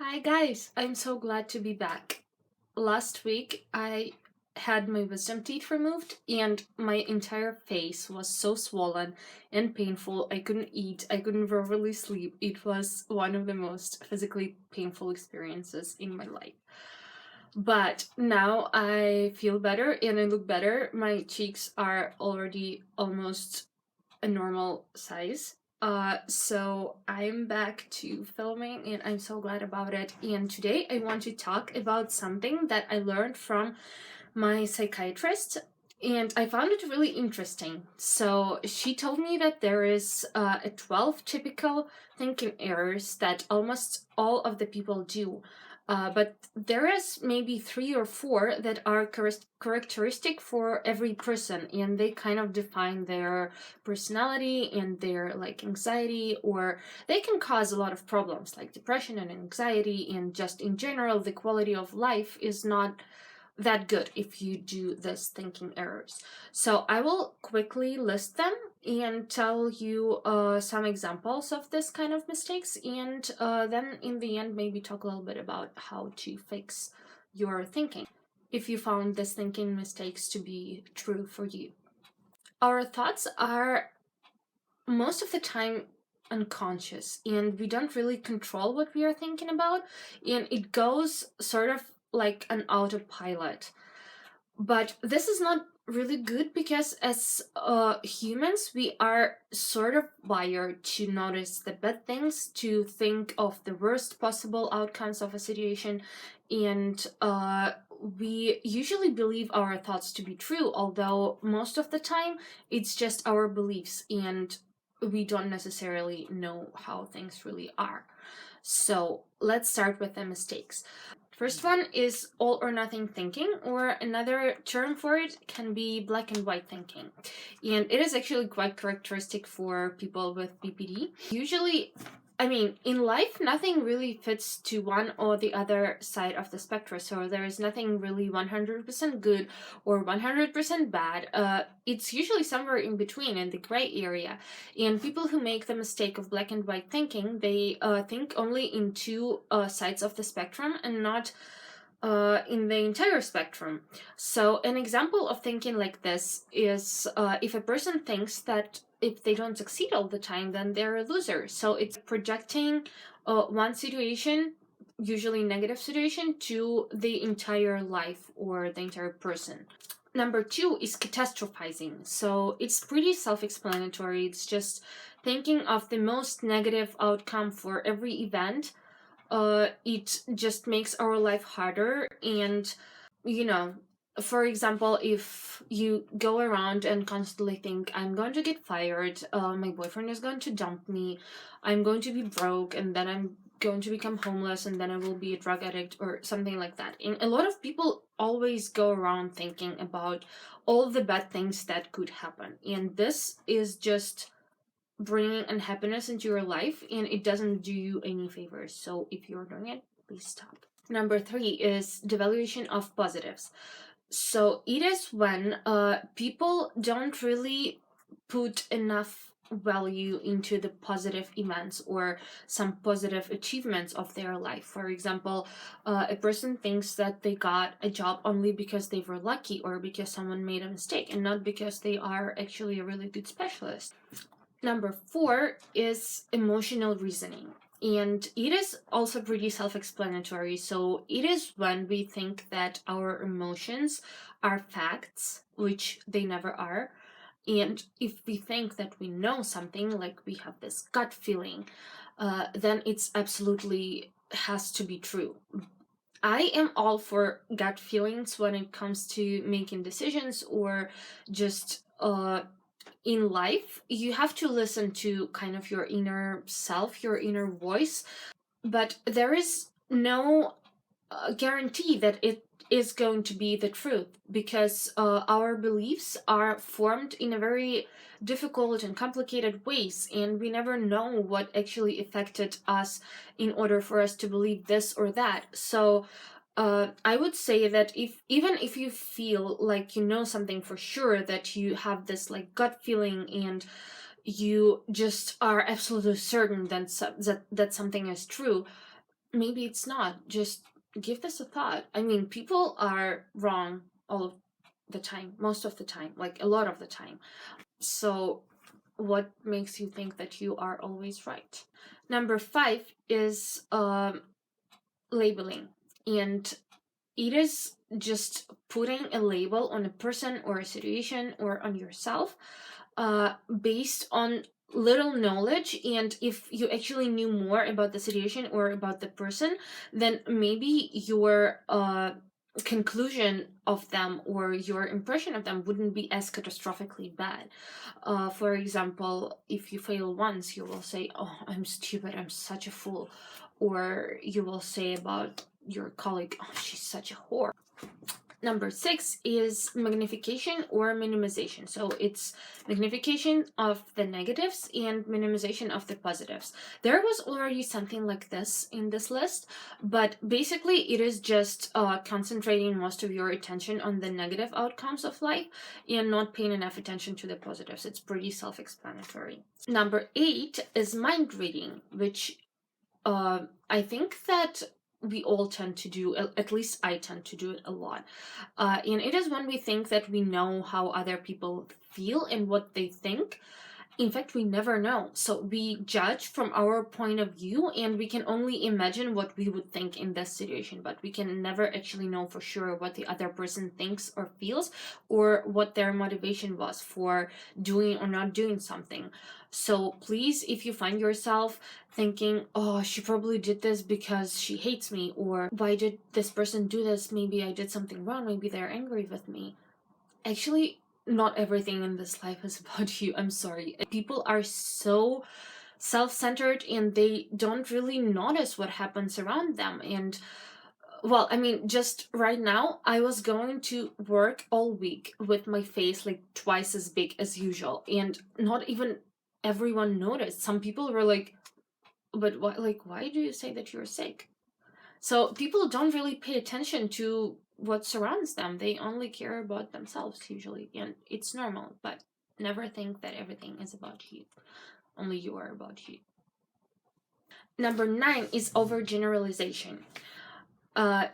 Hi guys, I'm so glad to be back. Last week I had my wisdom teeth removed and my entire face was so swollen and painful. I couldn't eat, I couldn't properly sleep. It was one of the most physically painful experiences in my life. But now I feel better and I look better. My cheeks are already almost a normal size. So I'm back to filming and I'm so glad about it. And today I want to talk about something that I learned from my psychiatrist and I found it really interesting. So she told me that there is a 12 typical thinking errors that almost all of the people do. But there is maybe 3 or 4 that are characteristic for every person, and they kind of define their personality and their anxiety, or they can cause a lot of problems like depression and anxiety, and just in general the quality of life is not that good if you do this thinking errors. So I will quickly list them and tell you some examples of this kind of mistakes, and then in the end maybe talk a little bit about how to fix your thinking if you found this thinking mistakes to be true for you. Our thoughts are most of the time unconscious and we don't really control what we are thinking about, and it goes sort of like an autopilot. But this is not really good because as humans we are sort of wired to notice the bad things, to think of the worst possible outcomes of a situation, and we usually believe our thoughts to be true, although most of the time it's just our beliefs and we don't necessarily know how things really are. So let's start with the mistakes. First one is all or nothing thinking, or another term for it can be black and white thinking. And it is actually quite characteristic for people with BPD. Usually, in life, nothing really fits to one or the other side of the spectrum. So there is nothing really 100% good or 100% bad. It's usually somewhere in between, in the gray area. And people who make the mistake of black and white thinking, they think only in two sides of the spectrum and not in the entire spectrum. So an example of thinking like this is if a person thinks that if they don't succeed all the time, then they're a loser. So it's projecting one situation, usually negative situation, to the entire life or the entire person. Number 2 is catastrophizing. So it's pretty self-explanatory. It's just thinking of the most negative outcome for every event. It just makes our life harder, and for example, if you go around and constantly think, I'm going to get fired, my boyfriend is going to dump me, I'm going to be broke, and then I'm going to become homeless, and then I will be a drug addict or something like that. And a lot of people always go around thinking about all the bad things that could happen, and this is just bringing unhappiness into your life, and it doesn't do you any favors. So if you're doing it, please stop. Number 3 is devaluation of positives. So it is when people don't really put enough value into the positive events or some positive achievements of their life. For example, a person thinks that they got a job only because they were lucky or because someone made a mistake, and not because they are actually a really good specialist. Number 4 is emotional reasoning. And it is also pretty self-explanatory. So it is when we think that our emotions are facts, which they never are. And if we think that we know something, like we have this gut feeling, then it's absolutely has to be true. I am all for gut feelings when it comes to making decisions or just in life. You have to listen to kind of your inner self, your inner voice, but there is no guarantee that it is going to be the truth, because our beliefs are formed in a very difficult and complicated ways, and we never know what actually affected us in order for us to believe this or that. So I would say that even if you feel like you know something for sure, that you have this like gut feeling and you just are absolutely certain that something is true, maybe it's not. Just give this a thought. I mean, people are wrong all of the time, most of the time, like a lot of the time. So what makes you think that you are always right? Number 5 is labeling. And it is just putting a label on a person or a situation or on yourself based on little knowledge. And if you actually knew more about the situation or about the person, then maybe your conclusion of them or your impression of them wouldn't be as catastrophically bad. For example, if you fail once, you will say, "Oh, I'm stupid, I'm such a fool." Or you will say about your colleague, "Oh, she's such a whore." Number 6 is magnification or minimization. So it's magnification of the negatives and minimization of the positives. There was already something like this in this list, but basically it is just concentrating most of your attention on the negative outcomes of life and not paying enough attention to the positives. It's pretty self-explanatory. Number 8 is mind reading, which I think that we all tend to do, at least I tend to do it a lot. And it is when we think that we know how other people feel and what they think. In fact, we never know. So we judge from our point of view, and we can only imagine what we would think in this situation, but we can never actually know for sure what the other person thinks or feels, or what their motivation was for doing or not doing something. So please, if you find yourself thinking, "Oh, she probably did this because she hates me," or "Why did this person do this? Maybe I did something wrong, maybe they're angry with me." Actually, not everything in this life is about you. I'm sorry. People are so self-centered and they don't really notice what happens around them. And well, I mean, just right now, I was going to work all week with my face like twice as big as usual, and not even everyone noticed. Some people were like, "But why, like, why do you say that you're sick?" So people don't really pay attention to what surrounds them. They only care about themselves usually, and it's normal, but never think that everything is about you. Only you are about you. Number 9 is overgeneralization.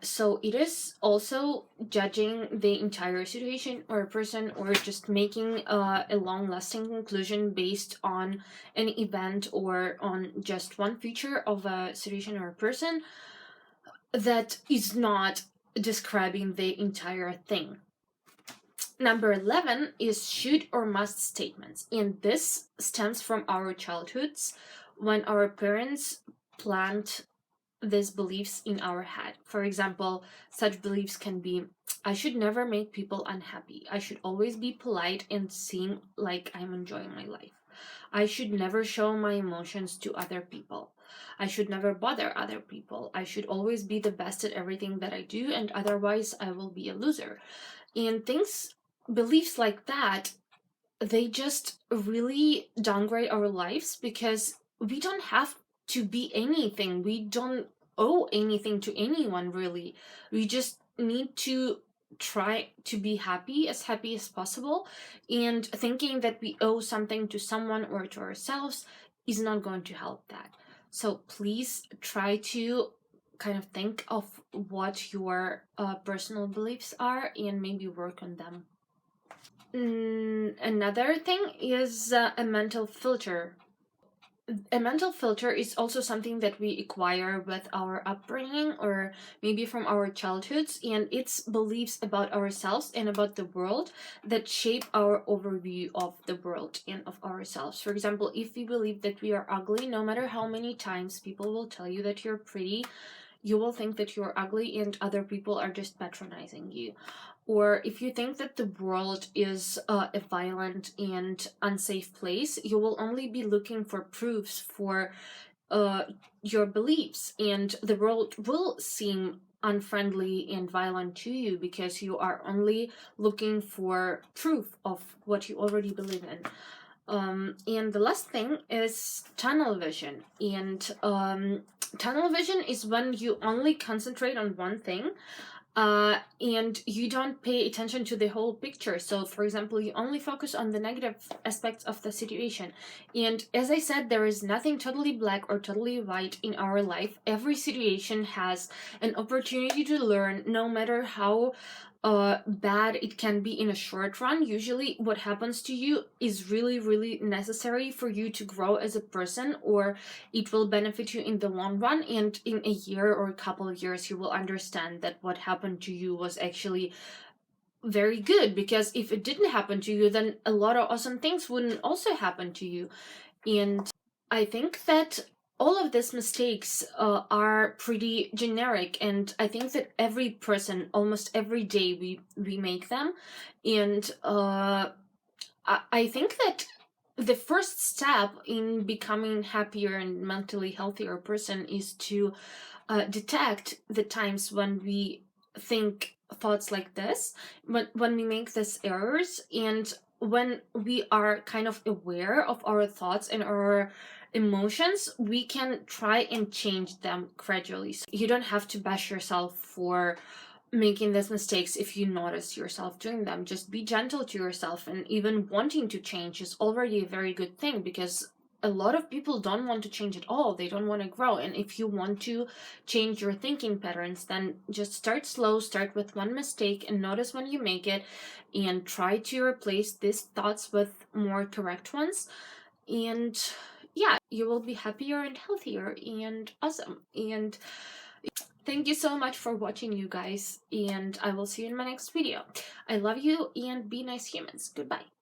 So it is also judging the entire situation or a person, or just making a long-lasting conclusion based on an event or on just one feature of a situation or a person that is not describing the entire thing. Number 11 is should or must statements, and this stems from our childhoods when our parents plant these beliefs in our head. For example, such beliefs can be, "I should never make people unhappy. I should always be polite and seem like I'm enjoying my life. I should never show my emotions to other people. I should never bother other people. I should always be the best at everything that I do, and otherwise I will be a loser." And beliefs like that, they just really downgrade our lives, because we don't have to be anything. We don't owe anything to anyone, really. We just need to try to be happy as possible, and thinking that we owe something to someone or to ourselves is not going to help that. So please try to kind of think of what your personal beliefs are and maybe work on them. Another thing is a mental filter. A mental filter is also something that we acquire with our upbringing or maybe from our childhoods, and it's beliefs about ourselves and about the world that shape our overview of the world and of ourselves. For example, if we believe that we are ugly, no matter how many times people will tell you that you're pretty, you will think that you're ugly and other people are just patronizing you. Or if you think that the world is a violent and unsafe place, you will only be looking for proofs for your beliefs, and the world will seem unfriendly and violent to you because you are only looking for proof of what you already believe in. And the last thing is tunnel vision. And tunnel vision is when you only concentrate on one thing and you don't pay attention to the whole picture. So, for example, you only focus on the negative aspects of the situation. And as I said, there is nothing totally black or totally white in our life. Every situation has an opportunity to learn, no matter how bad it can be in a short run. Usually what happens to you is really, really necessary for you to grow as a person, or it will benefit you in the long run, and in a year or a couple of years you will understand that what happened to you was actually very good, because if it didn't happen to you, then a lot of awesome things wouldn't also happen to you. And I think that all of these mistakes are pretty generic, and I think that every person, almost every day, we make them. And I think that the first step in becoming happier and mentally healthier person is to detect the times when we think thoughts like this, when we make these errors, and when we are kind of aware of our thoughts and our emotions, we can try and change them gradually. So you don't have to bash yourself for making these mistakes. If you notice yourself doing them, just be gentle to yourself, and even wanting to change is already a very good thing, because a lot of people don't want to change at all. They don't want to grow. And if you want to change your thinking patterns, then just start slow, start with one mistake and notice when you make it, and try to replace these thoughts with more correct ones. And yeah, you will be happier and healthier and awesome. And thank you so much for watching, you guys, and I will see you in my next video. I love you, and be nice humans. Goodbye.